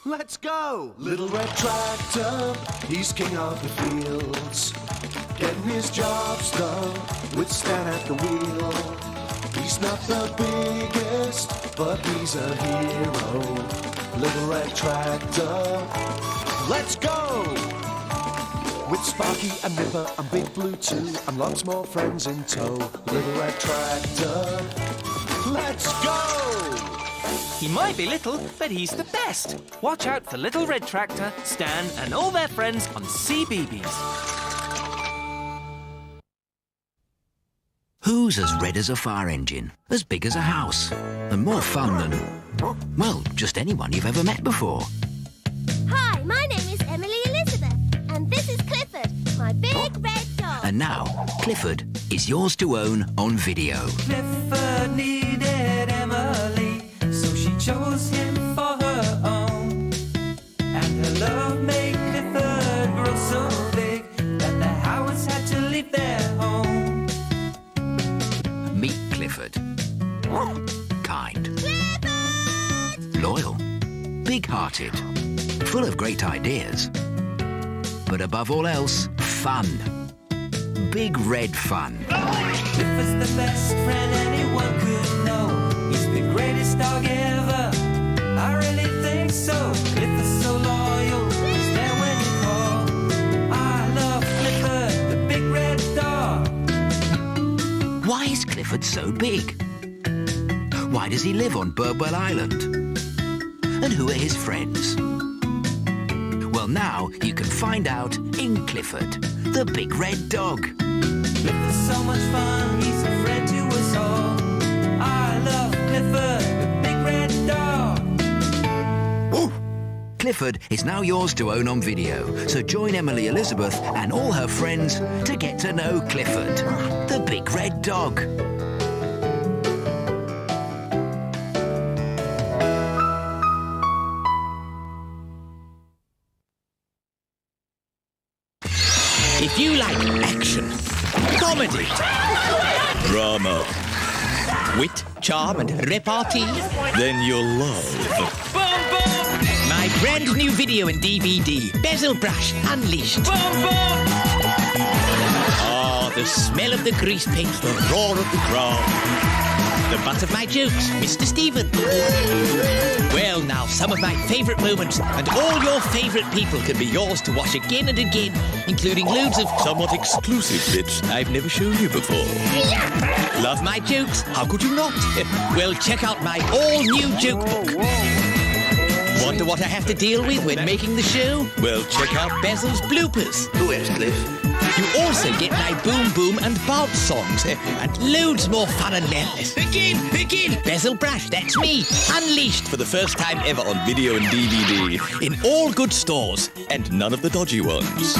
Let's go! Little red tractor, he's king of the fields. Getting his jobs done with Stan at the wheel. He's not the biggest, but he's a hero. Little red tractor, let's go! With Sparky and Nipper and Big Blue too, and lots more friends in tow. Little red tractor, let's go! He might be little, but he's the best. Watch out for Little Red Tractor, Stan, and all their friends on CBeebies. Who's as red as a fire engine, as big as a house, and more fun than, well, just anyone you've ever met before? Hi, my name is Emily Elizabeth, and this is Clifford, my big red dog. And now, Clifford is yours to own on video. Clifford needed Emily, so she chose him for her own. And her love made Clifford grow so big that the Howards had to leave their home. Meet Clifford. Kind. Clifford! Loyal. Big-hearted. Full of great ideas. But above all else, fun. Big red fun. Clifford's the best friend anyone could know. He's the greatest dog ever. I really think so. Clifford's so loyal. He's there when you call. I love Clifford, the big red dog. Why is Clifford so big? Why does he live on Birdwell Island? And who are his friends? Well, now you can find out in Clifford, the big red dog. Clifford's so much fun, he's a friend to us all. I love Clifford, the big red dog. Ooh. Clifford is now yours to own on video, so join Emily Elizabeth and all her friends to get to know Clifford, the big red dog. If you like action, comedy, Drama, wit, charm and repartee, then you'll love my brand new video and DVD, Bezel Brush Unleashed. Ah, the smell of the grease paint, the roar of the crowd. The butt of my jokes, Mr. Stephen. Well, now, some of my favourite moments and all your favourite people can be yours to watch again and again, including loads of somewhat exclusive bits I've never shown you before. Love my jokes? How could you not? Well, check out my all-new joke book. Wonder what I have to deal with when making the show? Well, check out Bezel's bloopers. Where's Cliff? You also get my Boom Boom and Bounce songs and loads more fun and madness. Begin! Bezel Brush, that's me, unleashed For the first time ever on video and DVD. in all good stores. And none of the dodgy ones.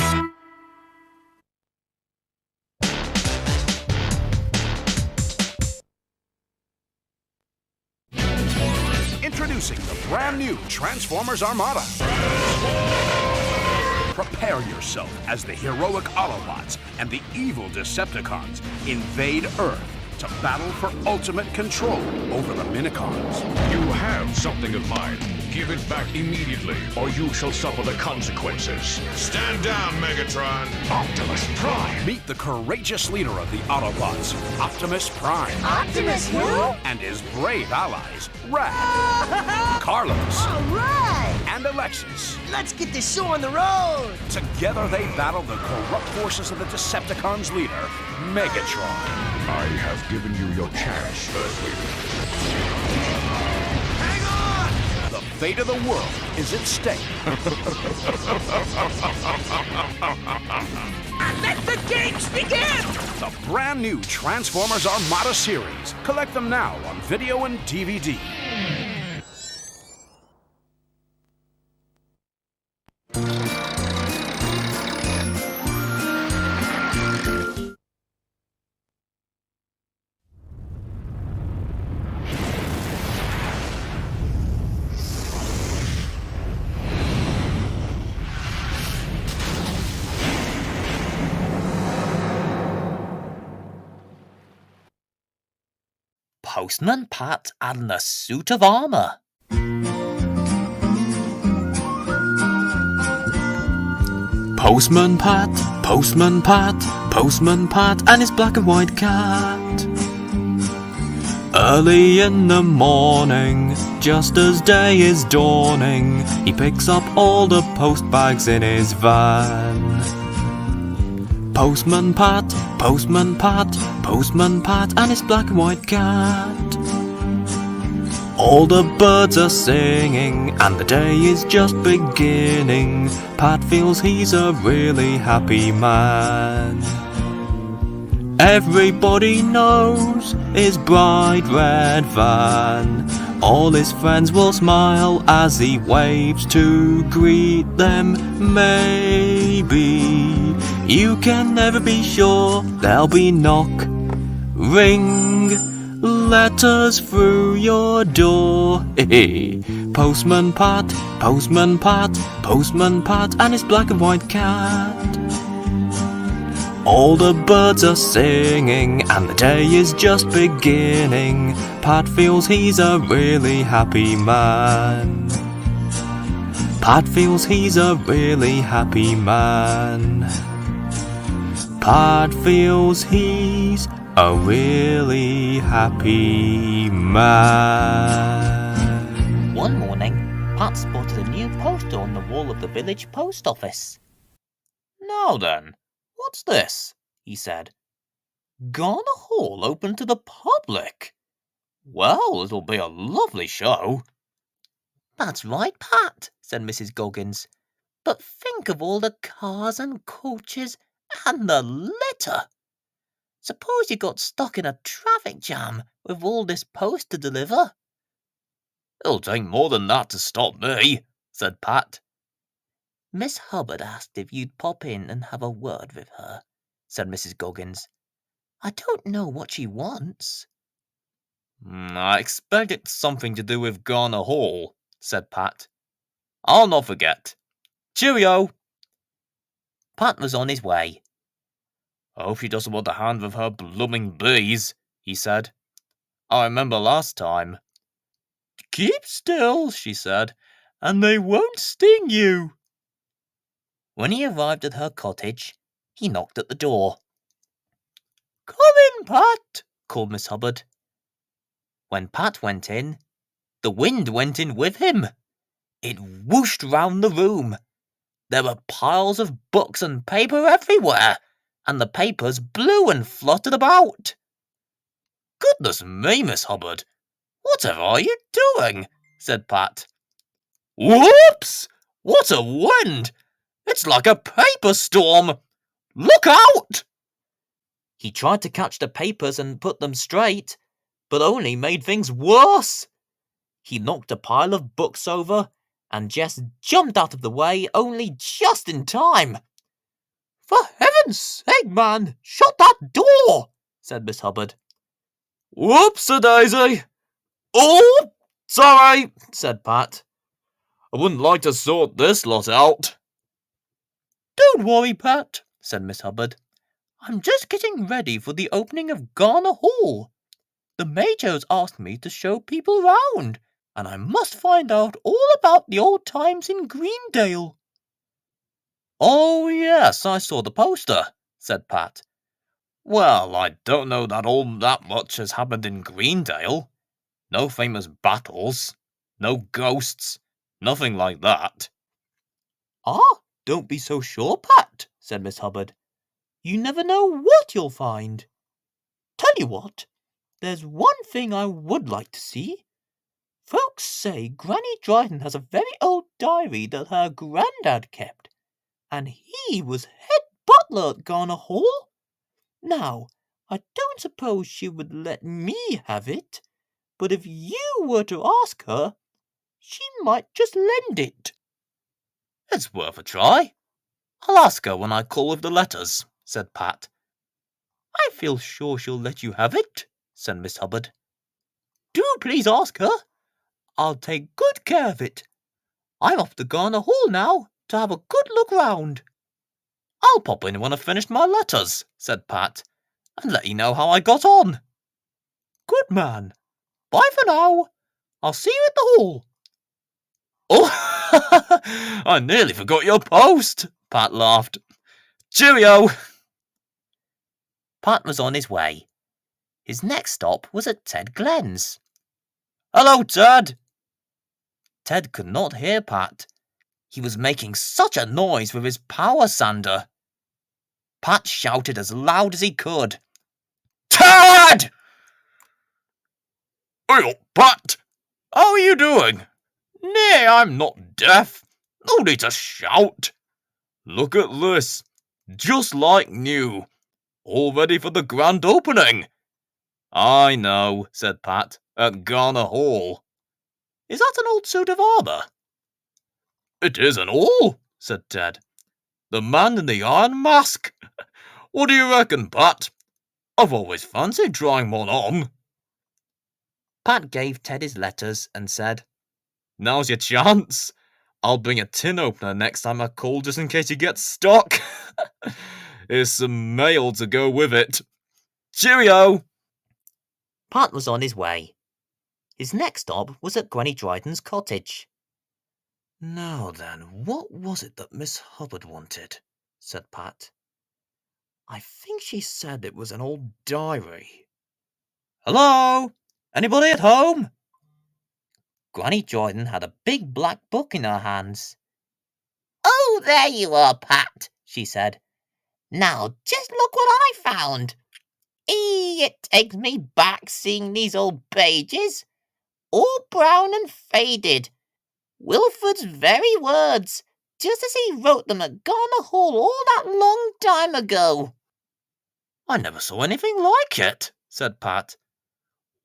Introducing the brand new Transformers Armada. Prepare yourself as the heroic Autobots and the evil Decepticons invade Earth to battle for ultimate control over the Minicons. You have something of mine. Give it back immediately, or you shall suffer the consequences. Stand down, Megatron. Optimus Prime. Meet the courageous leader of the Autobots, Optimus Prime. Optimus who? And his brave allies, Rad, Carlos, All right! and Alexis. Let's get this show on the road! Together they battle the corrupt forces of the Decepticons' leader, Megatron. I have given you your chance, Earthling. The fate of the world is at stake. Let the games begin! The brand new Transformers Armada series. Collect them now on video and DVD. Postman Pat and the suit of armour. Postman Pat, Postman Pat, Postman Pat and his black and white cat. Early in the morning, just as day is dawning, he picks up all the post bags in his van. Postman Pat, Postman Pat, Postman Pat and his black and white cat. All the birds are singing and the day is just beginning. Pat feels he's a really happy man. Everybody knows his bright red van. All his friends will smile as he waves to greet them. Maybe you can never be sure there'll be knock, ring, letters through your door. Postman Pat, Postman Pat, Postman Pat and his black and white cat. All the birds are singing and the day is just beginning. Pat feels he's a really happy man. Pat feels he's a really happy man. Pat feels he's a really happy man. One morning, Pat spotted a new poster on the wall of the village post office. "Now then, what's this?" he said. "Garner Hall open to the public. Well, it'll be a lovely show." "That's right, Pat," said Mrs. Goggins. "But think of all the cars and coaches and the litter. Suppose you got stuck in a traffic jam with all this post to deliver." "It'll take more than that to stop me," said Pat. "Miss Hubbard asked if you'd pop in and have a word with her," said Mrs. Goggins. "I don't know what she wants." "I expect it's something to do with Garner Hall," said Pat. "I'll not forget. Cheerio!" Pat was on his way. "I hope she doesn't want to hand with her blooming bees," he said. "I remember last time." "Keep still," she said, "and they won't sting you." When he arrived at her cottage, he knocked at the door. "Come in, Pat," called Miss Hubbard. When Pat went in, the wind went in with him. It whooshed round the room. There were piles of books and paper everywhere, and the papers blew and fluttered about. "Goodness me, Miss Hubbard, whatever are you doing?" said Pat. "Whoops! What a wind! It's like a paper storm! Look out!" He tried to catch the papers and put them straight, but only made things worse. He knocked a pile of books over and Jess jumped out of the way only just in time. "For heaven's sake, man, shut that door!" said Miss Hubbard. "Whoops-a-daisy! Oh, sorry," said Pat. "I wouldn't like to sort this lot out." "Don't worry, Pat," said Miss Hubbard. "I'm just getting ready for the opening of Garner Hall. The Major's asked me to show people round, and I must find out all about the old times in Greendale." "Oh, yes, I saw the poster," said Pat. "Well, I don't know that all that much has happened in Greendale. No famous battles, no ghosts, nothing like that." "Ah, don't be so sure, Pat," said Miss Hubbard. "You never know what you'll find. Tell you what, there's one thing I would like to see. Folks say Granny Dryden has a very old diary that her grandad kept, and he was head butt butler at Garner Hall. Now, I don't suppose she would let me have it, but if you were to ask her, she might just lend it." "It's worth a try. I'll ask her when I call with the letters," said Pat. "I feel sure she'll let you have it," said Miss Hubbard. "Do please ask her. I'll take good care of it. I'm off to Garner Hall now to have a good look round." "I'll pop in when I've finished my letters," said Pat, "and let you know how I got on." "Good man. Bye for now. I'll see you at the hall." "Oh, I nearly forgot your post," Pat laughed. "Cheerio." Pat was on his way. His next stop was at Ted Glenn's. "Hello, Ted." Ted could not hear Pat. He was making such a noise with his power sander. Pat shouted as loud as he could. "Ted!" "Hey up, Pat! How are you doing? Nay, I'm not deaf. No need to shout. Look at this. Just like new. All ready for the grand opening." "I know," said Pat, "at Garner Hall. Is that an old suit of armour?" "It isn't all," said Ted. "The man in the iron mask. What do you reckon, Pat? I've always fancied trying one on." Pat gave Ted his letters and said, "Now's your chance. I'll bring a tin opener next time I call just in case you get stuck. Here's some mail to go with it. Cheerio." Pat was on his way. His next stop was at Granny Dryden's cottage. "Now then, what was it that Miss Hubbard wanted?" said Pat. "I think she said it was an old diary. Hello? Anybody at home?" Granny Dryden had a big black book in her hands. "Oh, there you are, Pat," she said. "Now, just look what I found. It takes me back seeing these old pages, all brown and faded. Wilford's very words, just as he wrote them at Garner Hall all that long time ago." "I never saw anything like it," said Pat.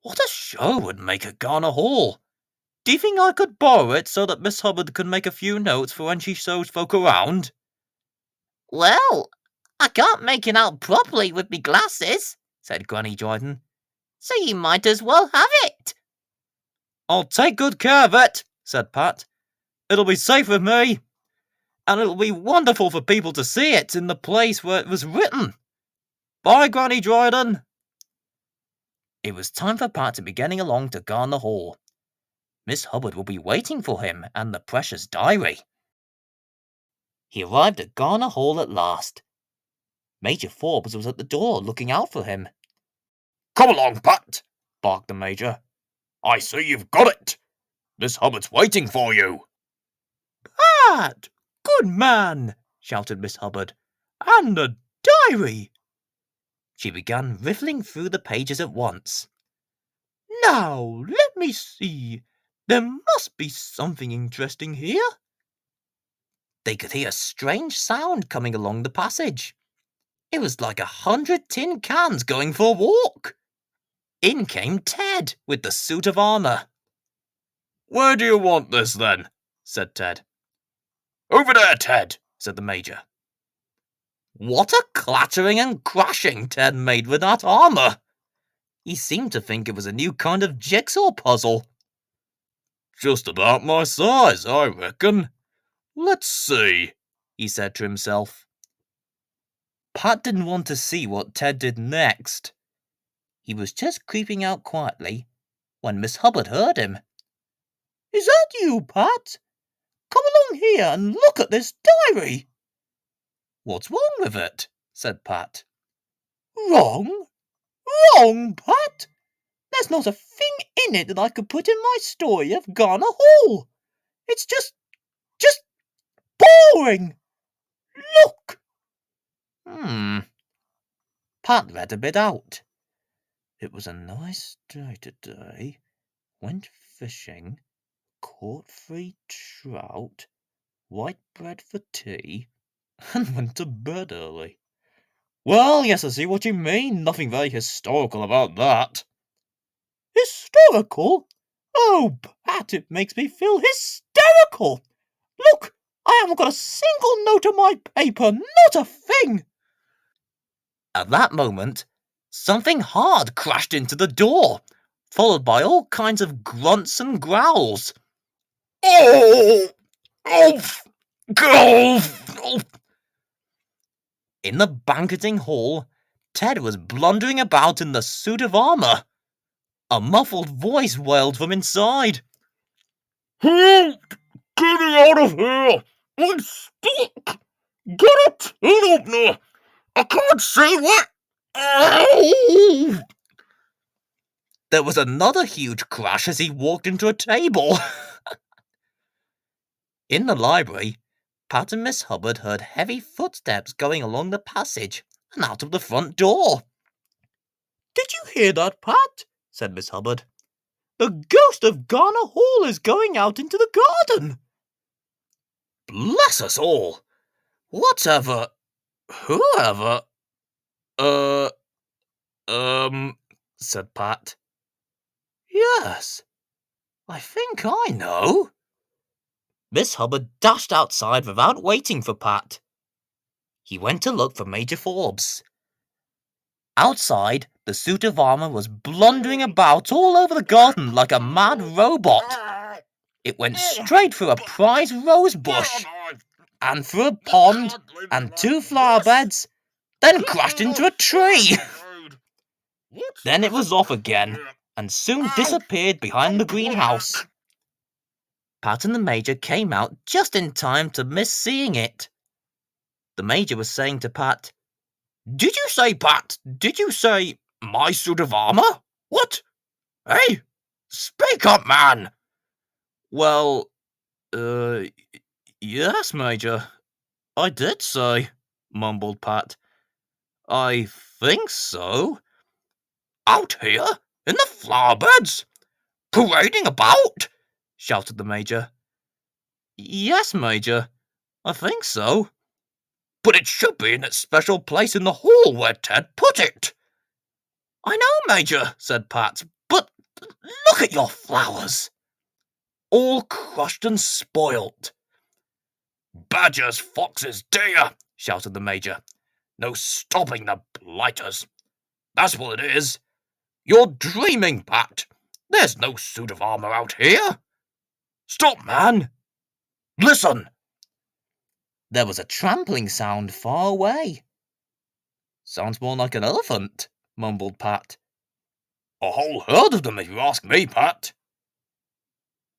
"What a show would make at Garner Hall. Do you think I could borrow it so that Miss Hubbard could make a few notes for when she shows folk around?" "Well, I can't make it out properly with me glasses," said Granny Dryden, "so you might as well have it." "I'll take good care of it," said Pat. "It'll be safe with me, and it'll be wonderful for people to see it in the place where it was written. Bye, Granny Dryden." It was time for Pat to be getting along to Garner Hall. Miss Hubbard will be waiting for him and the precious diary. He arrived at Garner Hall at last. Major Forbes was at the door looking out for him. "Come along, Pat," barked the Major. "I see you've got it. Miss Hubbard's waiting for you." "Pat! Good man!" shouted Miss Hubbard. "And the diary!" She began riffling through the pages at once. "Now, let me see. There must be something interesting here." They could hear a strange sound coming along the passage. It was like 100 tin cans going for a walk. In came Ted with the suit of armour. "Where do you want this, then?" said Ted. "Over there, Ted," said the Major. What a clattering and crashing Ted made with that armour! He seemed to think it was a new kind of jigsaw puzzle. "Just about my size, I reckon. Let's see," he said to himself. Pat didn't want to see what Ted did next. He was just creeping out quietly when Miss Hubbard heard him. "Is that you, Pat? Come along here and look at this diary." "What's wrong with it?" said Pat. "Wrong? Wrong, Pat? There's not a thing in it that I could put in my story of Garner Hall. It's just boring. Look." Pat read a bit out. "It was a nice day today. Went fishing, caught 3 trout, white bread for tea, and went to bed early. Well, yes, I see what you mean. Nothing very historical about that. Historical? Oh, Pat, it makes me feel hysterical. Look, I haven't got a single note on my paper, not a thing. At that moment, something hard crashed into the door, followed by all kinds of grunts and growls. Oh! Oof! Oof! In the banqueting hall, Ted was blundering about in the suit of armour. A muffled voice wailed from inside. Help! Get me out of here! I'm stuck! Get a tin opener! I can't see what... Ow! There was another huge crash as he walked into a table. In the library, Pat and Miss Hubbard heard heavy footsteps going along the passage and out of the front door. Did you hear that, Pat? Said Miss Hubbard. The ghost of Garner Hall is going out into the garden. Bless us all! Whatever... Whoever... said Pat. Yes, I think I know. Miss Hubbard dashed outside without waiting for Pat. He went to look for Major Forbes. Outside, the suit of armour was blundering about all over the garden like a mad robot. It went straight through a prize rose bush, and through a pond, and 2 flower beds, then crashed into a tree. Then it was off again, and soon disappeared behind the greenhouse. Pat and the Major came out just in time to miss seeing it. The Major was saying to Pat, "Did you say, Pat, did you say, my suit of armour? What? Hey, speak up, man!" Well, yes, Major, I did say, mumbled Pat. I think so. Out here, in the flower beds? Parading about? Shouted the Major. Yes, Major, I think so. But it should be in its special place in the hall where Ted put it. I know, Major, said Pat, but look at your flowers. All crushed and spoilt. Badgers, foxes, deer, shouted the Major. No stopping the blighters. That's what it is. You're dreaming, Pat. There's no suit of armour out here. Stop, man. Listen. There was a trampling sound far away. Sounds more like an elephant, mumbled Pat. A whole herd of them, if you ask me, Pat.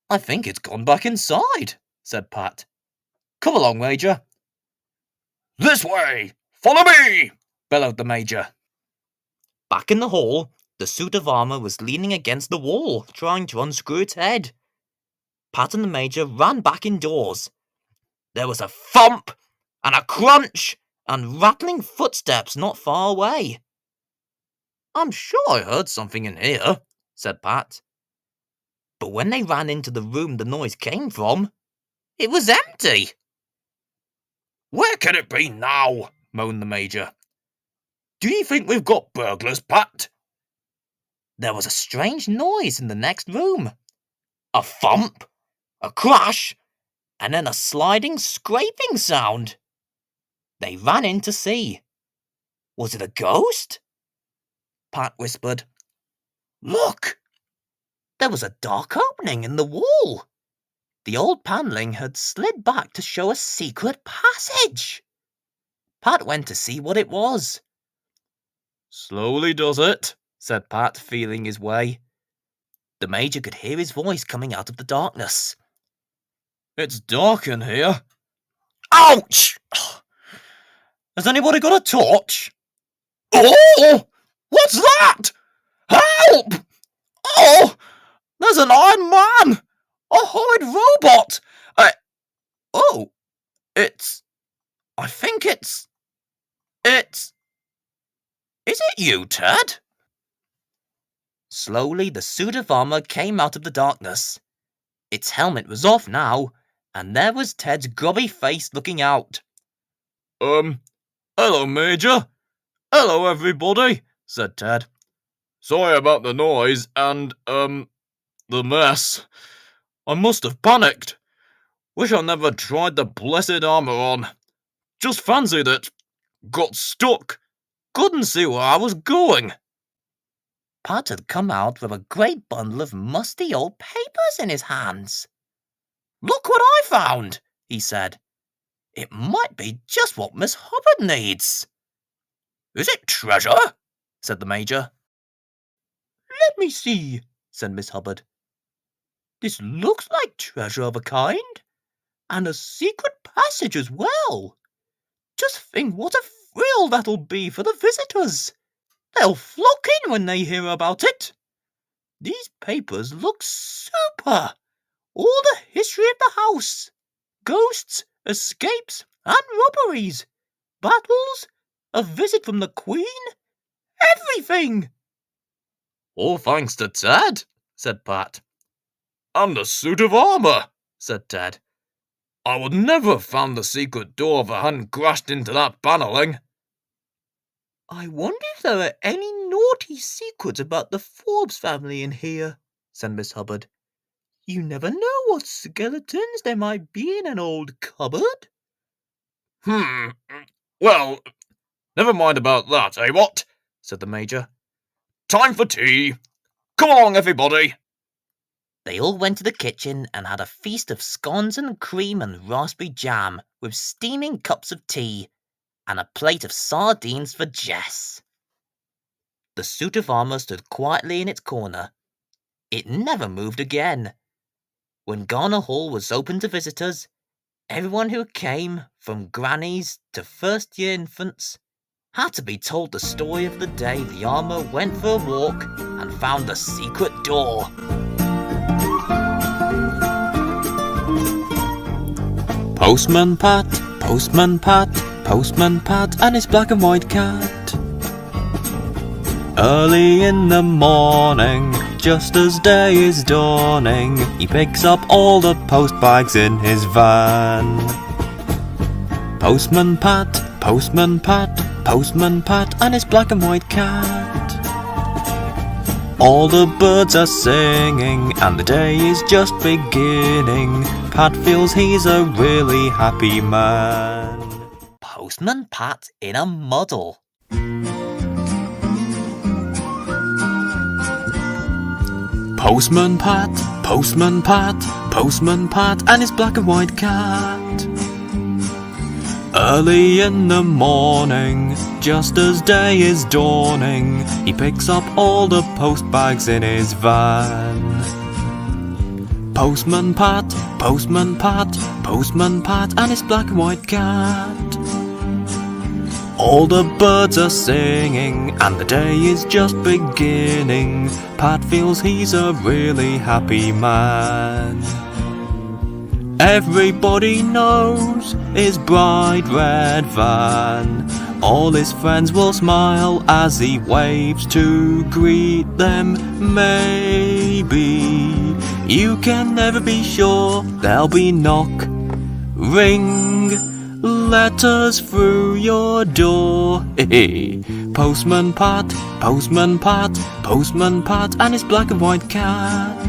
I think it's gone back inside, said Pat. Come along, Major. This way! Follow me! Bellowed the Major. Back in the hall, the suit of armour was leaning against the wall, trying to unscrew its head. Pat and the Major ran back indoors. There was a thump, and a crunch, and rattling footsteps not far away. I'm sure I heard something in here, said Pat. But when they ran into the room the noise came from, it was empty. Where can it be now? Moaned the Major. Do you think we've got burglars, Pat? There was a strange noise in the next room. A thump, a crash, and then a sliding, scraping sound. They ran in to see. Was it a ghost? Pat whispered. Look! There was a dark opening in the wall. The old panelling had slid back to show a secret passage. Pat went to see what it was. Slowly does it, said Pat, feeling his way. The Major could hear his voice coming out of the darkness. It's dark in here. Ouch! Has anybody got a torch? Oh! What's that? Help! Oh! There's an Iron Man! A horrid robot! I think it's... Is it you, Ted? Slowly, the suit of armour came out of the darkness. Its helmet was off now, and there was Ted's grubby face looking out. Hello, Major. Hello, everybody, said Ted. Sorry about the noise and, the mess. I must have panicked. Wish I never tried the blessed armour on. Just fancied it. Got stuck. Couldn't see where I was going. Pat had come out with a great bundle of musty old papers in his hands. Look what I found, he said. It might be just what Miss Hubbard needs. Is it treasure? Said the Major. Let me see, said Miss Hubbard. This looks like treasure of a kind, and a secret passage as well. Just think what a thrill that'll be for the visitors. They'll flock in when they hear about it. These papers look super. All the history of the house. Ghosts, escapes, and robberies. Battles, a visit from the Queen. Everything. All thanks to Ted, said Pat. And a suit of armour, said Ted. I would never have found the secret door if I hadn't crashed into that panelling. I wonder if there are any naughty secrets about the Forbes family in here, said Miss Hubbard. You never know what skeletons there might be in an old cupboard. Well, never mind about that, eh, what? Said the Major. Time for tea. Come along, everybody. They all went to the kitchen and had a feast of scones and cream and raspberry jam with steaming cups of tea and a plate of sardines for Jess. The suit of armour stood quietly in its corner. It never moved again. When Garner Hall was open to visitors, everyone who came, from grannies to first-year infants, had to be told the story of the day the armour went for a walk and found the secret door. Postman Pat, Postman Pat, Postman Pat and his black and white cat. Early in the morning, just as day is dawning, he picks up all the post bags in his van. Postman Pat, Postman Pat, Postman Pat and his black and white cat. All the birds are singing and the day is just beginning. Pat feels he's a really happy man. Postman Pat in a muddle. Postman Pat, Postman Pat, Postman Pat and his black and white cat. Early in the morning, just as day is dawning, he picks up all the post bags in his van. Postman Pat, Postman Pat, Postman Pat and his black and white cat. All the birds are singing and the day is just beginning. Pat feels he's a really happy man. Everybody knows his bright red van. All his friends will smile as he waves to greet them. Maybe you can never be sure there'll be knock, ring, letters through your door. Postman Pat, Postman Pat, Postman Pat and his black and white cat.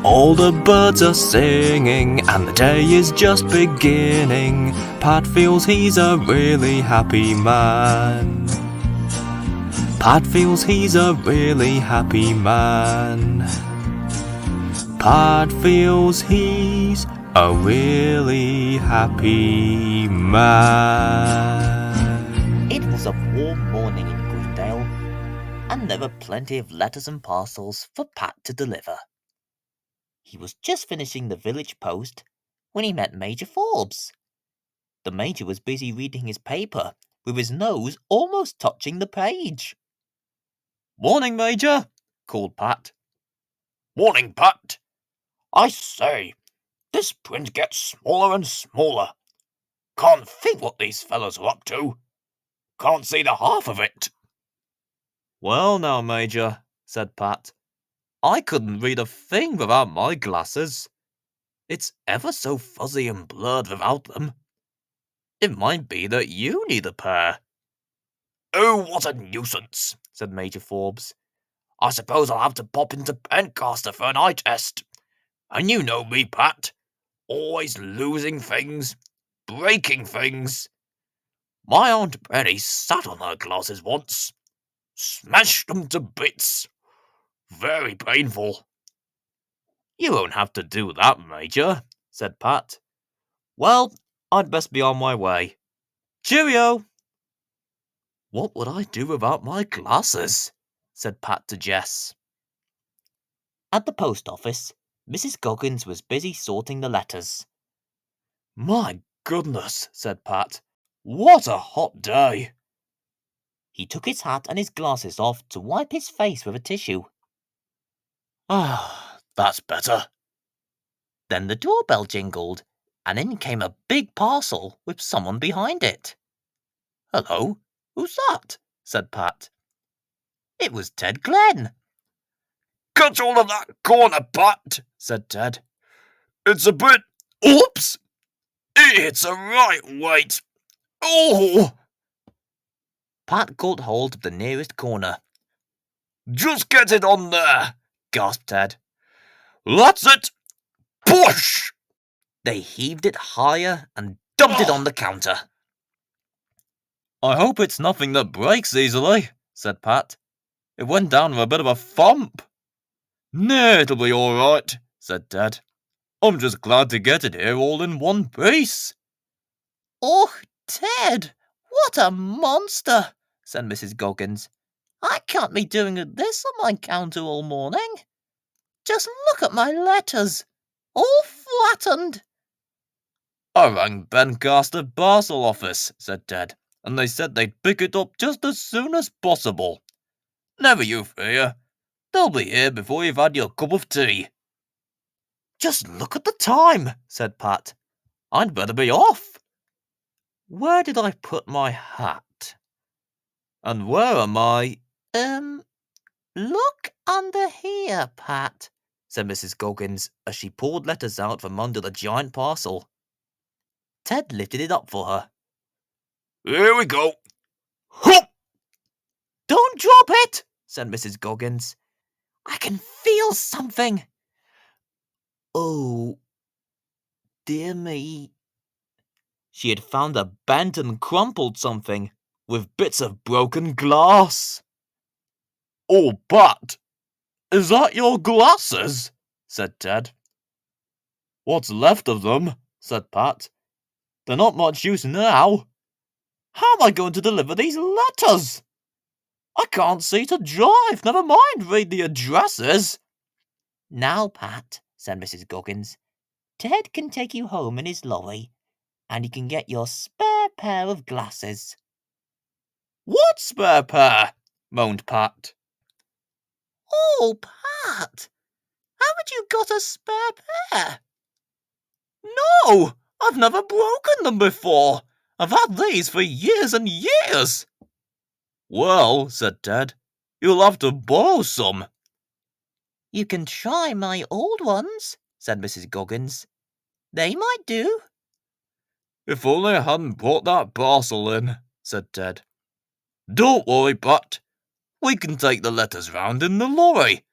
All the birds are singing and the day is just beginning. Pat feels he's a really happy man. Pat feels he's a really happy man. Pat feels he's a really happy man. It was a warm morning in Greendale, and there were plenty of letters and parcels for Pat to deliver. He was just finishing the village post when he met Major Forbes. The Major was busy reading his paper, with his nose almost touching the page. Morning, Major, called Pat. Morning, Pat. I say, this print gets smaller and smaller. Can't think what these fellows are up to. Can't see the half of it. Well now, Major, said Pat. I couldn't read a thing without my glasses. It's ever so fuzzy and blurred without them. It might be that you need a pair. Oh, what a nuisance, said Major Forbes. I suppose I'll have to pop into Pencaster for an eye test. And you know me, Pat. Always losing things, breaking things. My Aunt Penny sat on her glasses once. Smashed them to bits. Very painful. You won't have to do that, Major, said Pat. Well, I'd best be on my way. Cheerio! What would I do without my glasses? Said Pat to Jess. At the post office, Mrs. Goggins was busy sorting the letters. My goodness, said Pat. What a hot day! He took his hat and his glasses off to wipe his face with a tissue. Ah, that's better. Then the doorbell jingled, and in came a big parcel with someone behind it. Hello, who's that? Said Pat. It was Ted Glenn. Cut all of that corner, Pat, said Ted. It's a bit... Oops! It's a right weight. Oh! Pat caught hold of the nearest corner. Just get it on there, gasped Ted. That's it! Push! They heaved it higher and dumped it on the counter. I hope it's nothing that breaks easily, said Pat. It went down with a bit of a thump. No, it'll be all right, said Ted. I'm just glad to get it here all in one piece. Oh, Ted, what a monster, said Mrs. Goggins. I can't be doing this on my counter all morning. Just look at my letters, all flattened. I rang Pencaster parcel office, said Ted, and they said they'd pick it up just as soon as possible. Never you fear. They'll be here before you've had your cup of tea. Just look at the time, said Pat. I'd better be off. Where did I put my hat? And where am I? Look under here, Pat, said Mrs. Goggins as she pulled letters out from under the giant parcel. Ted lifted it up for her. Here we go. Hup! Don't drop it, said Mrs. Goggins. I can feel something. Oh, dear me. She had found a bent and crumpled something with bits of broken glass. Oh, Pat, is that your glasses? Said Ted. What's left of them, said Pat. They're not much use now. How am I going to deliver these letters? I can't see to drive, never mind read the addresses. Now, Pat, said Mrs. Goggins, Ted can take you home in his lorry, and you can get your spare pair of glasses. What spare pair? Moaned Pat. Oh, Pat, haven't you got a spare pair? No, I've never broken them before. I've had these for years and years. Well, said Ted, you'll have to borrow some. You can try my old ones, said Mrs. Goggins. They might do. If only I hadn't brought that parcel in, said Ted. Don't worry, Pat. We can take the letters round in the lorry.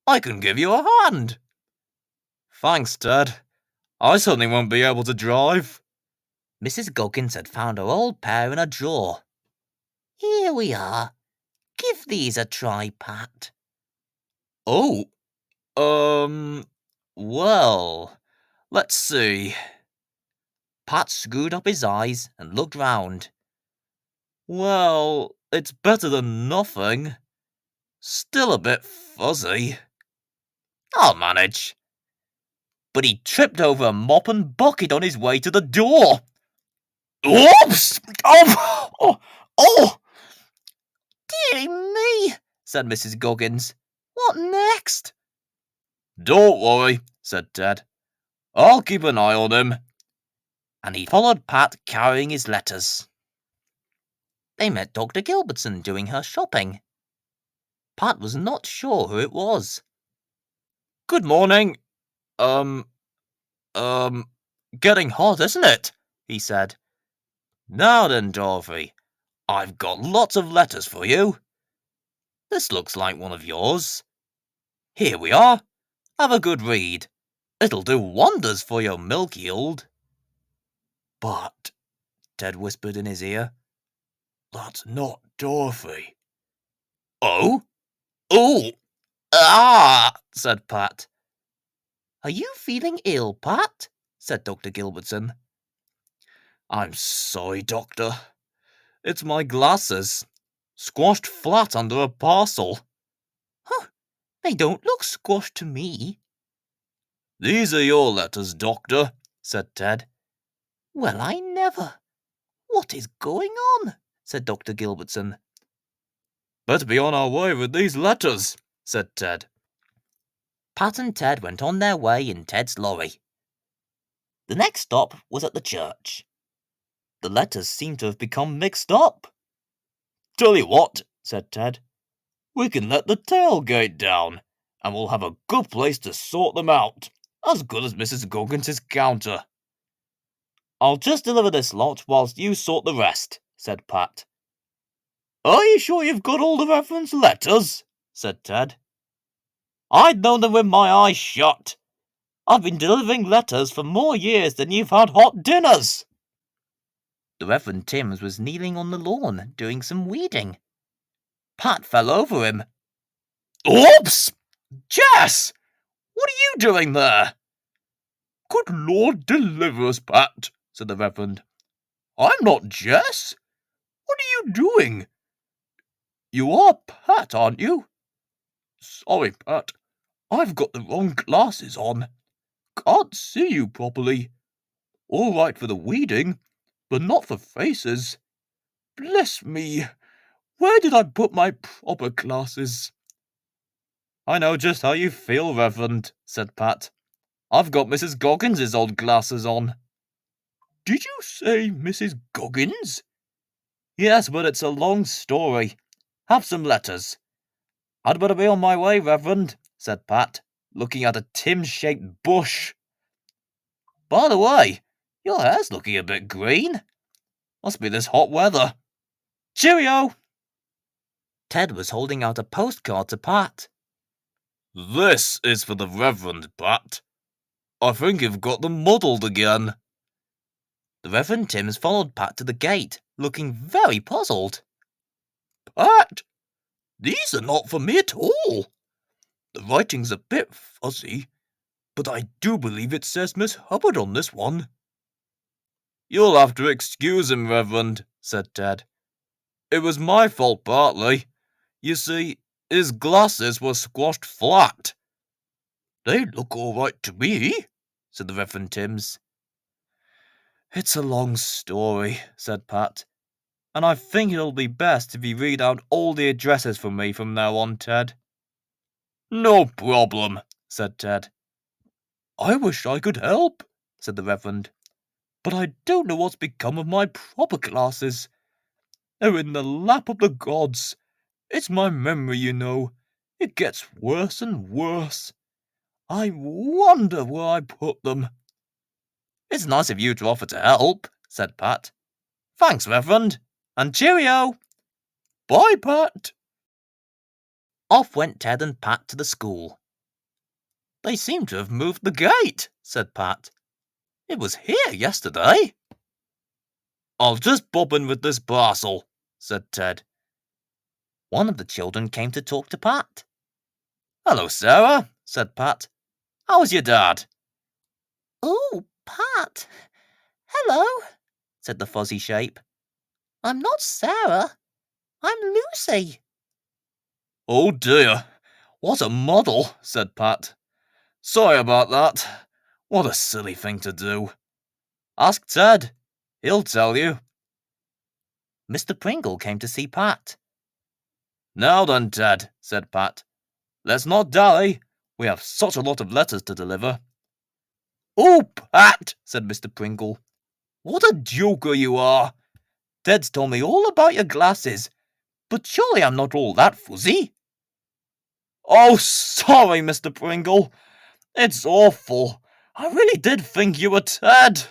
I can give you a hand. Thanks, Ted. I certainly won't be able to drive. Mrs. Goggins had found her old pair in a drawer. Here we are. Give these a try, Pat. Oh, well, let's see. Pat screwed up his eyes and looked round. Well, it's better than nothing. Still a bit fuzzy. I'll manage. But he tripped over a mop and bucket on his way to the door. Oops! Oh! Dearie me, said Mrs. Goggins. What next? Don't worry, said Ted. I'll keep an eye on him. And he followed Pat carrying his letters. They met Dr. Gilbertson doing her shopping. Pat was not sure who it was. Good morning. Getting hot, isn't it? He said. Now then, Dorothy, I've got lots of letters for you. This looks like one of yours. Here we are. Have a good read. It'll do wonders for your milk yield. But, Ted whispered in his ear, that's not Dorothy. Oh? Oh! Ah! Said Pat. Are you feeling ill, Pat? Said Dr. Gilbertson. I'm sorry, Doctor. It's my glasses, squashed flat under a parcel. Huh, they don't look squashed to me. These are your letters, Doctor, said Ted. Well, I never. What is going on? Said Dr. Gilbertson. Better be on our way with these letters, said Ted. Pat and Ted went on their way in Ted's lorry. The next stop was at the church. The letters seemed to have become mixed up. Tell you what, said Ted, we can let the tailgate down, and we'll have a good place to sort them out, as good as Mrs. Goggins' counter. I'll just deliver this lot whilst you sort the rest, said Pat. Are you sure you've got all the reference letters? Said Ted. I'd know them with my eyes shut. I've been delivering letters for more years than you've had hot dinners. The Reverend Timms was kneeling on the lawn, doing some weeding. Pat fell over him. Oops! Jess! What are you doing there? Good Lord deliver us, Pat, said the Reverend. I'm not Jess. What are you doing? You are Pat, aren't you? Sorry, Pat. I've got the wrong glasses on. Can't see you properly. All right for the weeding, but not for faces. Bless me. Where did I put my proper glasses? I know just how you feel, Reverend, said Pat. I've got Mrs. Goggins's old glasses on. Did you say Mrs. Goggins? Yes, but it's a long story. Have some letters. I'd better be on my way, Reverend, said Pat, looking at a Tim-shaped bush. By the way, your hair's looking a bit green. Must be this hot weather. Cheerio! Ted was holding out a postcard to Pat. This is for the Reverend, Pat. I think you've got them muddled again. The Reverend Timms followed Pat to the gate, looking very puzzled. Pat, these are not for me at all. The writing's a bit fuzzy, but I do believe it says Miss Hubbard on this one. You'll have to excuse him, Reverend, said Ted. It was my fault partly. You see, his glasses were squashed flat. They look all right to me, said the Reverend Timms. It's a long story, said Pat, and I think it'll be best if you read out all the addresses for me from now on, Ted. No problem, said Ted. I wish I could help, said the Reverend, but I don't know what's become of my proper glasses. They're in the lap of the gods. It's my memory, you know. It gets worse and worse. I wonder where I put them. It's nice of you to offer to help, said Pat. Thanks, Reverend, and cheerio. Bye, Pat. Off went Ted and Pat to the school. They seem to have moved the gate, said Pat. It was here yesterday. I'll just bob in with this parcel, said Ted. One of the children came to talk to Pat. Hello, Sarah, said Pat. How's your dad? Oh, Pat. Hello, said the fuzzy shape. I'm not Sarah. I'm Lucy. Oh dear, what a muddle, said Pat. Sorry about that. What a silly thing to do. Ask Ted. He'll tell you. Mr. Pringle came to see Pat. Now then, Ted, said Pat. Let's not dally. We have such a lot of letters to deliver. Oh, Pat, said Mr. Pringle. What a joker you are. Ted's told me all about your glasses, but surely I'm not all that fuzzy. Oh, sorry, Mr. Pringle. It's awful. I really did think you were Ted.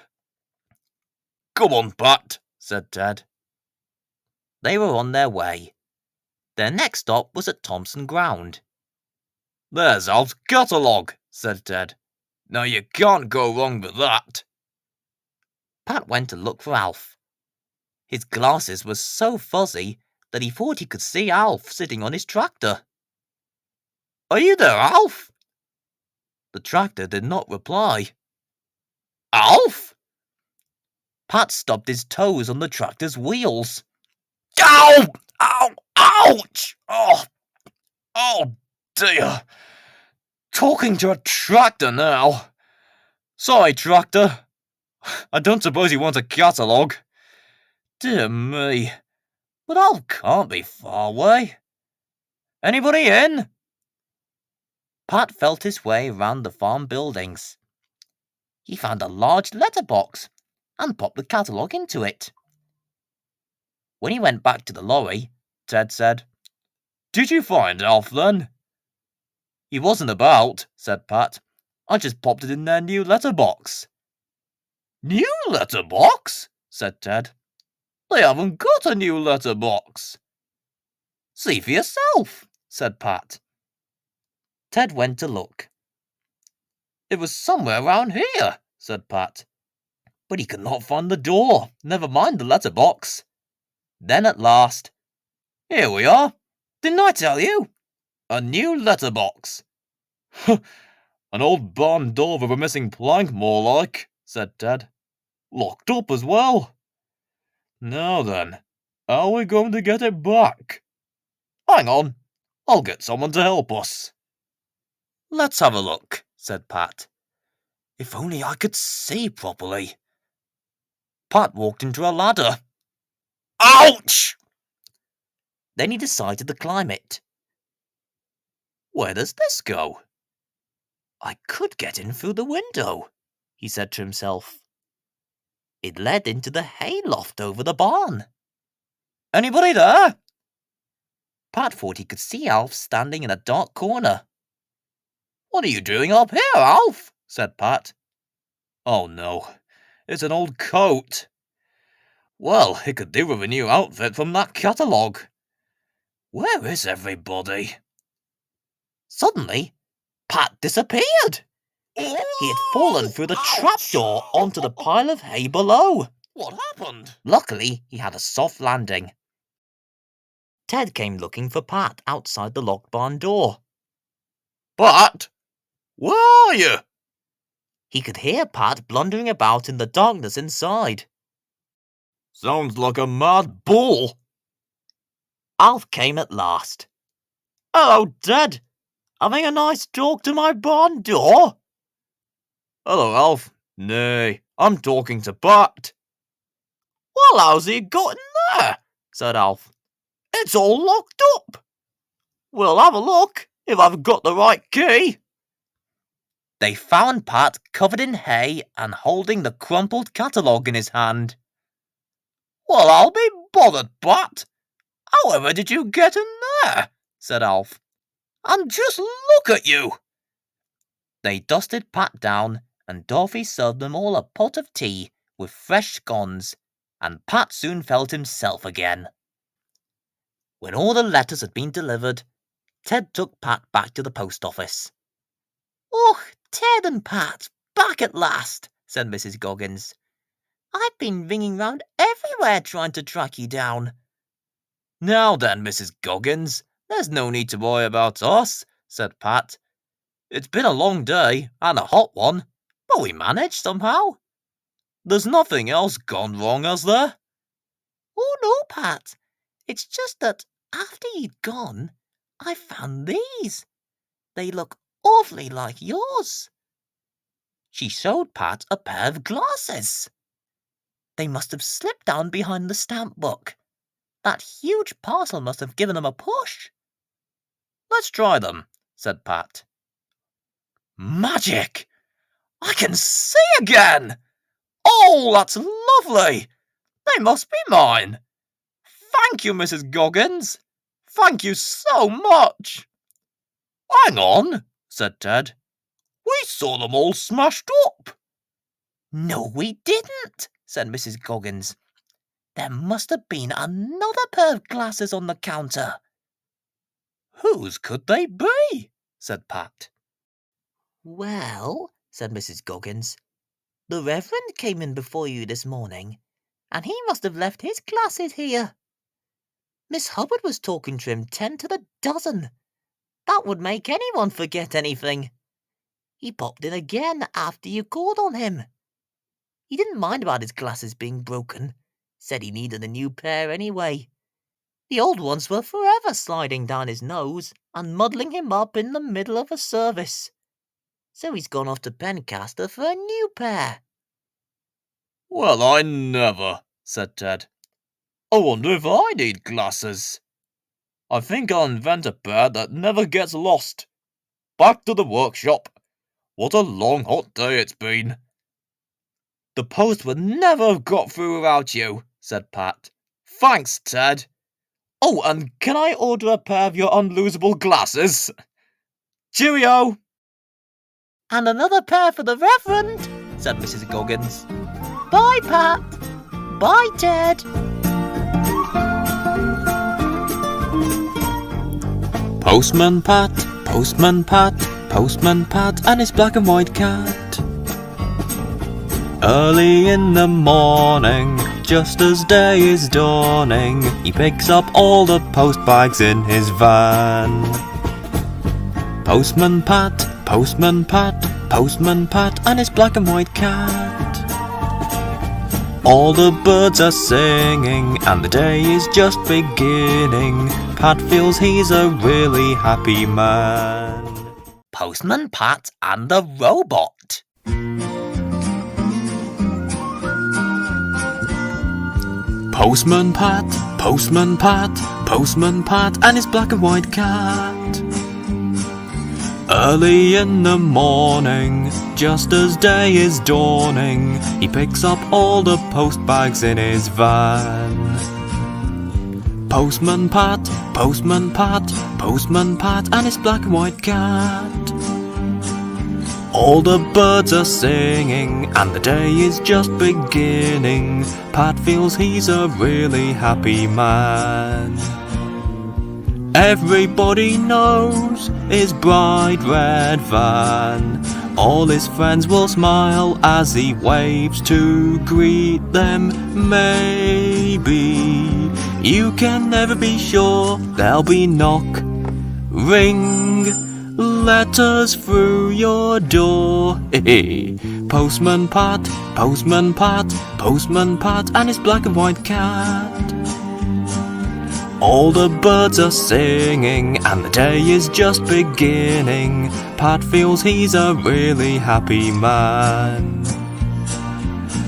Come on, Pat, said Ted. They were on their way. Their next stop was at Thompson Ground. "There's Alf's catalogue," said Ted. "Now you can't go wrong with that." Pat went to look for Alf. His glasses were so fuzzy that he thought he could see Alf sitting on his tractor. "Are you there, Alf?" The tractor did not reply. "Alf?" Pat stubbed his toes on the tractor's wheels. "Ow! Ow! Ouch! Oh dear. Talking to a tractor now. Sorry, tractor. I don't suppose you want a catalogue. Dear me. But Alf can't be far away. Anybody in?" Pat felt his way round the farm buildings. He found a large letterbox and popped the catalogue into it. When he went back to the lorry, Ted said, "Did you find Alf then?" "He wasn't about," said Pat. "I just popped it in their new letterbox." "New letterbox?" said Ted. "They haven't got a new letterbox." "See for yourself," said Pat. Ted went to look. "It was somewhere round here," said Pat. But he could not find the door, never mind the letterbox. Then at last, "Here we are. didn't I tell you? A new letterbox." "An old barn door with a missing plank, more like," said Ted. "Locked up as well. Now then, how are we going to get it back?" "Hang on, I'll get someone to help us." let's have a look," said Pat. "If only I could see properly." Pat walked into a ladder. "Ouch!" Then he decided to climb it. "Where does this go? I could get in through the window," he said to himself. It led into the hay loft over the barn. "Anybody there?" Pat thought he could see Alf standing in a dark corner. "What are you doing up here, Alf?" said Pat. "Oh no, it's an old coat. Well, it could do with a new outfit from that catalogue. Where is everybody?" Suddenly, Pat disappeared. He had fallen through the trapdoor onto the pile of hay below. "What happened?" Luckily, he had a soft landing. Ted came looking for Pat outside the locked barn door. "Pat, where are you?" He could hear Pat blundering about in the darkness inside. "Sounds like a mad bull." Alf came at last. "Hello, Ted. Having a nice talk to my barn door?" "Hello, Alf. Nay, I'm talking to Pat." "Well, how's he got in there?" said Alf. "It's all locked up." "We'll have a look, if I've got the right key." They found Pat covered in hay and holding the crumpled catalogue in his hand. "Well, I'll be bothered, Pat. However did you get in there?" said Alf. "And just look at you." They dusted Pat down, and Dorothy served them all a pot of tea with fresh scones, and Pat soon felt himself again. When all the letters had been delivered, Ted took Pat back to the post office. "Oh, Ted and Pat, back at last," said Mrs. Goggins. "I've been ringing round everywhere trying to track you down." "Now then, Mrs. Goggins, there's no need to worry about us," said Pat. "It's been a long day, and a hot one, but we managed somehow. There's nothing else gone wrong, has there?" "Oh, no, Pat. It's just that after you'd gone, I found these. They look awfully like yours." She showed Pat a pair of glasses. They must have slipped down behind the stamp book. That huge parcel must have given them a push. "Let's try them," said Pat. "Magic! I can see again! Oh, that's lovely! They must be mine! Thank you, Mrs. Goggins! Thank you so much!" "Hang on," said Ted. "We saw them all smashed up." "No, we didn't," said Mrs. Goggins. There must have been another pair of glasses on the counter. Whose could they be? Said Pat. Well, said Mrs. Goggins, the Reverend came in before you this morning, and he must have left his glasses here. Miss Hubbard was talking to him 10 to the dozen. That would make anyone forget anything. He popped in again after you called on him. He didn't mind about his glasses being broken. Said he needed a new pair anyway. The old ones were forever sliding down his nose and muddling him up in the middle of a service. So he's gone off to Pencaster for a new pair. Well, I never, said Ted. I wonder if I need glasses. I think I'll invent a pair that never gets lost. Back to the workshop. What a long hot day it's been. The post would never have got through without you, said Pat. Thanks, Ted. Oh, and can I order a pair of your unlosable glasses? Cheerio! And another pair for the Reverend, said Mrs. Goggins. Bye, Pat. Bye, Ted. Postman Pat, Postman Pat, Postman Pat and his black and white cat. Early in the morning, just as day is dawning, he picks up all the post bags in his van. Postman Pat, Postman Pat, Postman Pat and his black and white cat. All the birds are singing and the day is just beginning. Pat feels he's a really happy man. Postman Pat and the Robot. Postman Pat, Postman Pat, Postman Pat and his black and white cat. Early in the morning, just as day is dawning, he picks up all the post bags in his van. Postman Pat, Postman Pat, Postman Pat and his black and white cat. All the birds are singing and the day is just beginning. Pat feels he's a really happy man. Everybody knows his bright red van. All his friends will smile as he waves to greet them. Maybe you can never be sure there'll be knock, ring, letters through your door. Postman Pat, Postman Pat, Postman Pat and his black and white cat. All the birds are singing and the day is just beginning. Pat feels he's a really happy man.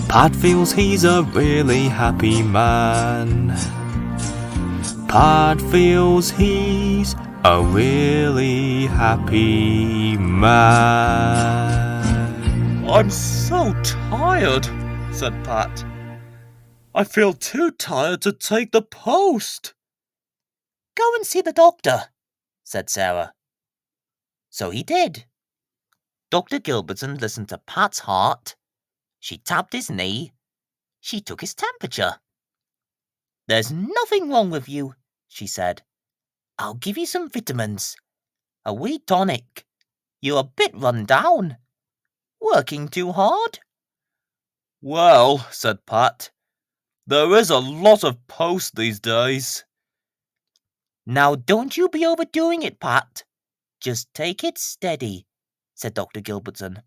Pat feels he's a really happy man. Pat feels he's a really happy man. I'm so tired, said Pat. I feel too tired to take the post. Go and see the doctor, said Sarah. So he did. Dr. Gilbertson listened to Pat's heart. She tapped his knee. She took his temperature. There's nothing wrong with you, she said. I'll give you some vitamins. A wee tonic. You're a bit run down. Working too hard? Well, said Pat, there is a lot of post these days. Now don't you be overdoing it, Pat. Just take it steady, said Dr. Gilbertson.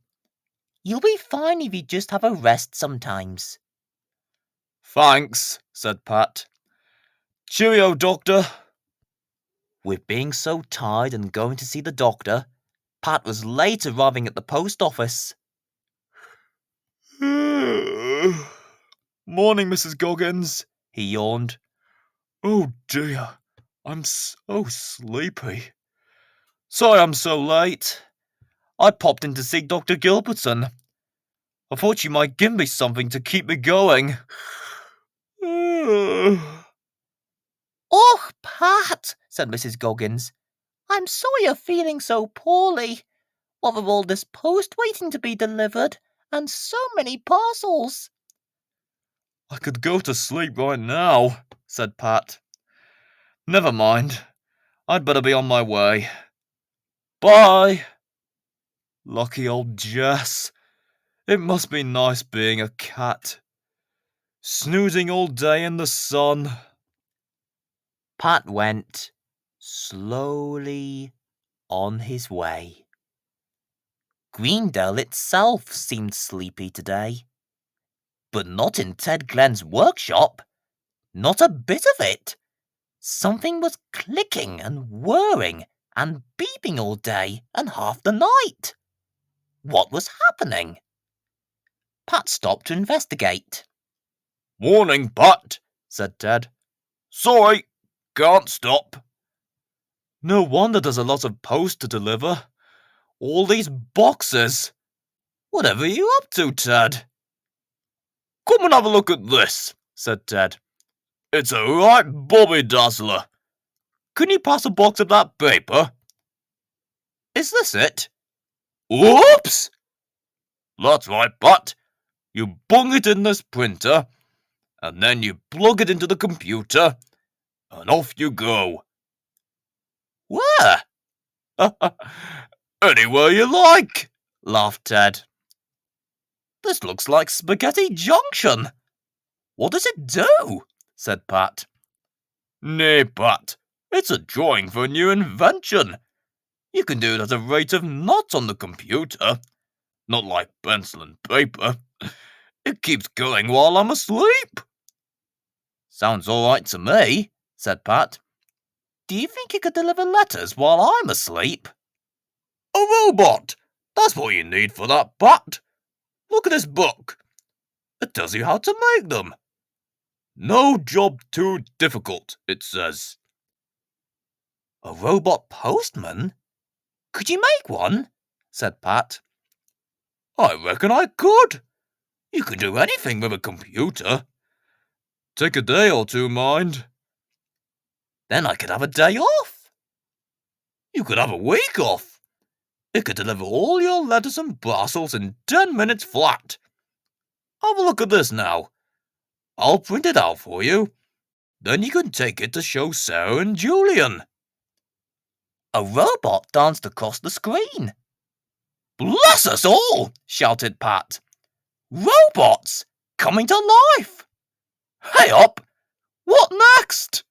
You'll be fine if you just have a rest sometimes. Thanks, said Pat. Cheerio, doctor. With being so tired and going to see the doctor, Pat was late arriving at the post office. Morning, Mrs. Goggins, he yawned. Oh dear, I'm so sleepy. Sorry I'm so late. I popped in to see Dr. Gilbertson. I thought you might give me something to keep me going. Oh, Pat, said Mrs. Goggins. I'm sorry you're feeling so poorly. What with all this post waiting to be delivered, and so many parcels. I could go to sleep right now, said Pat. Never mind. I'd better be on my way. Bye. Lucky old Jess. It must be nice being a cat. Snoozing all day in the sun. Pat went slowly on his way. Greendale itself seemed sleepy today. But not in Ted Glenn's workshop. Not a bit of it. Something was clicking and whirring and beeping all day and half the night. What was happening? Pat stopped to investigate. Morning, Pat, said Ted. Sorry, can't stop. No wonder there's a lot of post to deliver. All these boxes. Whatever are you up to, Ted? Come and have a look at this, said Ted. It's a right bobby dazzler. Can you pass a box of that paper? Is this it? Oops! That's right, Pat. You bung it in this printer, and then you plug it into the computer, and off you go. Where? Anywhere you like, laughed Ted. This looks like Spaghetti Junction. What does it do? Said Pat. Nay, Pat, it's a drawing for a new invention. You can do it at a rate of knots on the computer. Not like pencil and paper. It keeps going while I'm asleep. Sounds all right to me, said Pat. Do you think you could deliver letters while I'm asleep? A robot! That's what you need for that, Pat. Look at this book. It tells you how to make them. No job too difficult, it says. A robot postman? Could you make one? Said Pat. I reckon I could. You can do anything with a computer. Take a day or two, mind. Then I could have a day off. You could have a week off. It could deliver all your letters and parcels in 10 minutes flat. Have a look at this now. I'll print it out for you. Then you can take it to show Sarah and Julian. A robot danced across the screen. Bless us all, shouted Pat. Robots coming to life. Hey up, what next?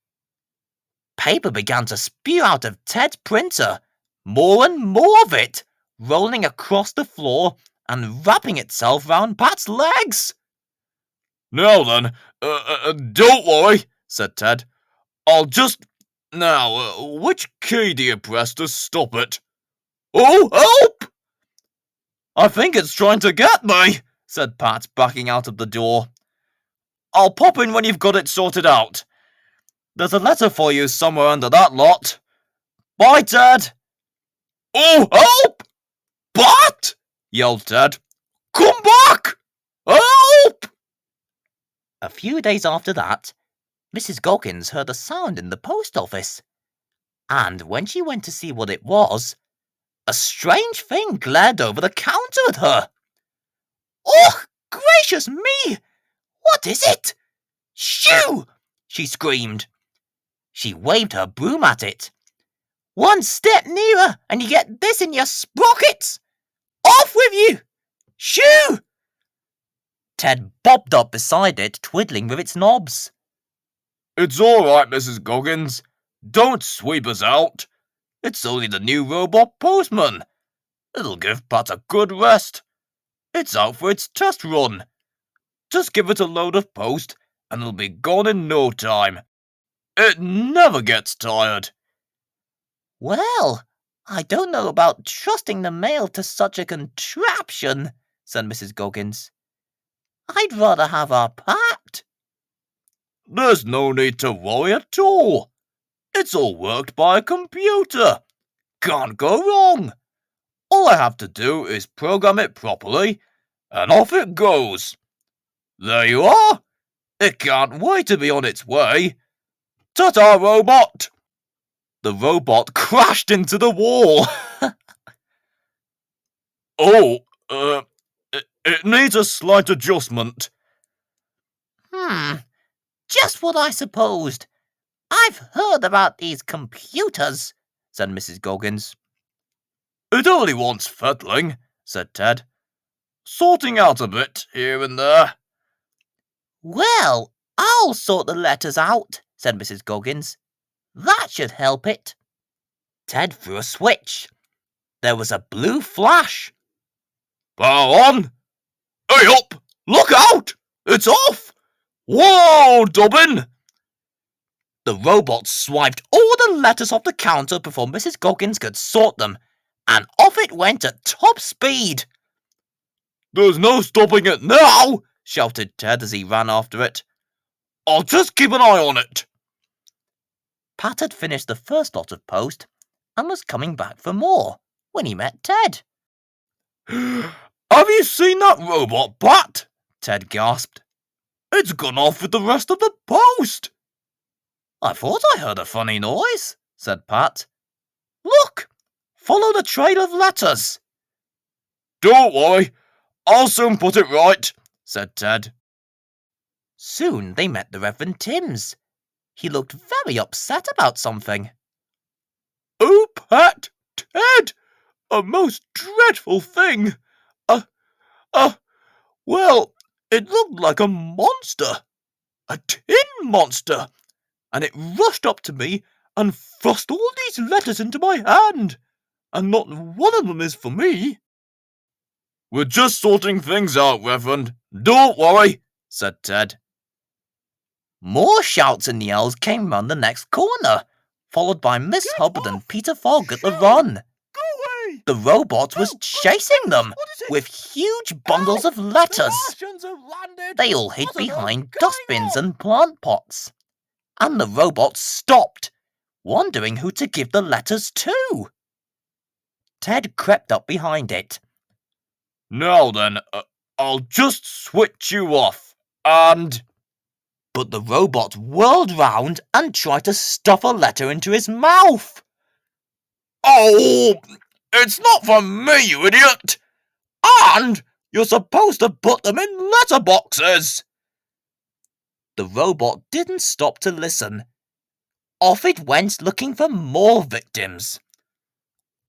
Paper began to spew out of Ted's printer, more and more of it, rolling across the floor and wrapping itself round Pat's legs. Now then, don't worry, said Ted. I'll just... Now, which key do you press to stop it? Oh, help! I think it's trying to get me, said Pat, backing out of the door. I'll pop in when you've got it sorted out. There's a letter for you somewhere under that lot. Bye, Ted. Oh, help! Pat! Yelled Ted. Come back! Help! A few days after that, Mrs. Goggins heard a sound in the post office. And when she went to see what it was, a strange thing glared over the counter at her. Oh, gracious me! What is it? Shoo! She screamed. She waved her broom at it. One step nearer and you get this in your sprockets. Off with you! Shoo! Ted bobbed up beside it, twiddling with its knobs. It's all right, Mrs. Goggins. Don't sweep us out. It's only the new robot postman. It'll give Pat a good rest. It's out for its test run. Just give it a load of post and it'll be gone in no time. It never gets tired. Well, I don't know about trusting the mail to such a contraption, said Mrs. Goggins. I'd rather have our Pat. There's no need to worry at all. It's all worked by a computer. Can't go wrong. All I have to do is program it properly, and off it goes. There you are. It can't wait to be on its way. Ta-ta, robot! The robot crashed into the wall. Oh, it needs a slight adjustment. Just what I supposed. I've heard about these computers, said Mrs. Goggins. It only wants fiddling, said Ted. Sorting out a bit here and there. Well, I'll sort the letters out, said Mrs. Goggins. That should help it. Ted threw a switch. There was a blue flash. Power on! Hey up! Look out! It's off! Whoa, Dobbin! The robot swiped all the letters off the counter before Mrs. Goggins could sort them, and off it went at top speed. There's no stopping it now, shouted Ted as he ran after it. I'll just keep an eye on it. Pat had finished the first lot of post and was coming back for more when he met Ted. Have you seen that robot, Pat? Ted gasped. It's gone off with the rest of the post. I thought I heard a funny noise, said Pat. Look! Follow the trail of letters. Don't worry, I'll soon put it right, said Ted. Soon they met the Reverend Timms. He looked very upset about something. Oh, Pat, Ted, a most dreadful thing. Well, it looked like a monster, a tin monster, and it rushed up to me and thrust all these letters into my hand, and not one of them is for me. We're just sorting things out, Reverend. Don't worry, said Ted. More shouts and yells came round the next corner, followed by Miss Hubbard and Peter Fogg at the run. Go away! The robot was chasing them with huge bundles of letters. They all hid behind dustbins and plant pots. And the robot stopped, wondering who to give the letters to. Ted crept up behind it. Now then, I'll just switch you off, and... But the robot whirled round and tried to stuff a letter into his mouth. Oh, it's not for me, you idiot! And you're supposed to put them in letterboxes! The robot didn't stop to listen. Off it went looking for more victims.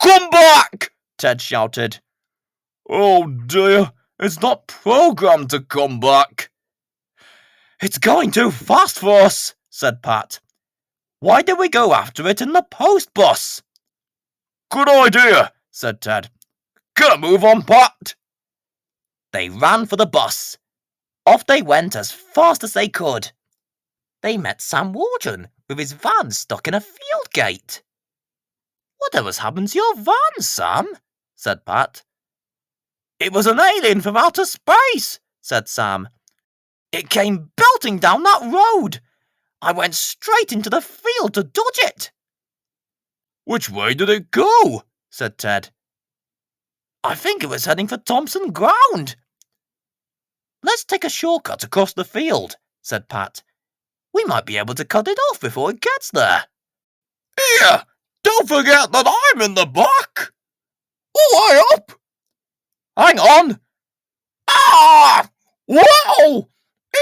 Come back! Ted shouted. Oh dear, it's not programmed to come back. It's going too fast for us, said Pat. Why did we go after it in the post bus? Good idea, said Ted. Get a move on, Pat. They ran for the bus. Off they went as fast as they could. They met Sam Waldron with his van stuck in a field gate. Whatever's happened to your van, Sam? Said Pat. It was an alien from outer space, said Sam. It came belting down that road. I went straight into the field to dodge it. Which way did it go? Said Ted. I think it was heading for Thompson Ground. Let's take a shortcut across the field, said Pat. We might be able to cut it off before it gets there. Here, don't forget that I'm in the back. Way up. Hang on. Ah! Whoa!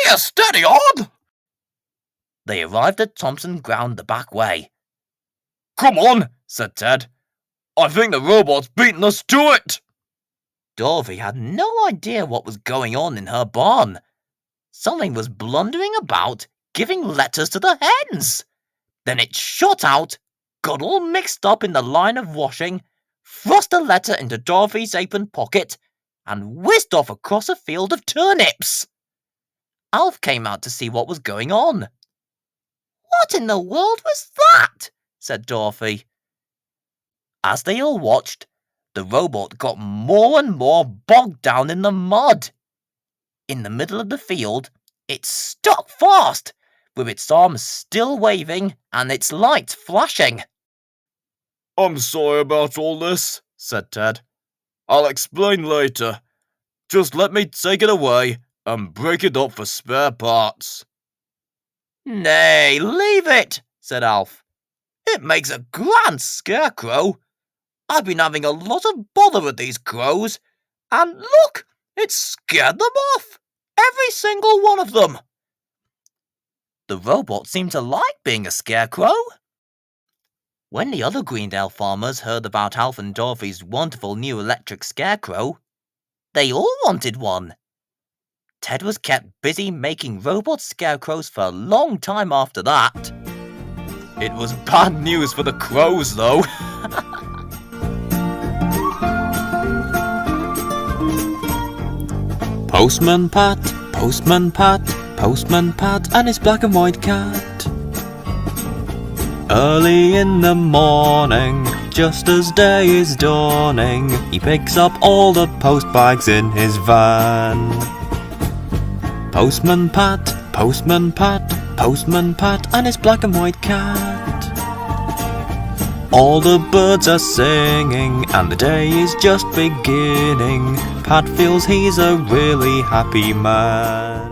Here, steady on. They arrived at Thompson Ground the back way. Come on, said Ted. I think the robot's beaten us to it. Dorothy had no idea what was going on in her barn. Something was blundering about, giving letters to the hens. Then it shot out, got all mixed up in the line of washing, thrust a letter into Dorothy's apron pocket, and whizzed off across a field of turnips. Alf came out to see what was going on. What in the world was that? Said Dorothy. As they all watched, the robot got more and more bogged down in the mud. In the middle of the field, it stuck fast, with its arms still waving and its lights flashing. I'm sorry about all this, said Ted. I'll explain later. Just let me take it away and break it up for spare parts. Nay, leave it, said Alf. It makes a grand scarecrow. I've been having a lot of bother with these crows, and look, it's scared them off, every single one of them. the robot seemed to like being a scarecrow. When the other Greendale farmers heard about Alf and Dorothy's wonderful new electric scarecrow, they all wanted one. Ted was kept busy making robot scarecrows for a long time after that. It was bad news for the crows, though. Postman Pat, Postman Pat, Postman Pat and his black and white cat. Early in the morning, just as day is dawning, he picks up all the post bags in his van. Postman Pat, Postman Pat, Postman Pat and his black and white cat. All the birds are singing and the day is just beginning. Pat feels he's a really happy man.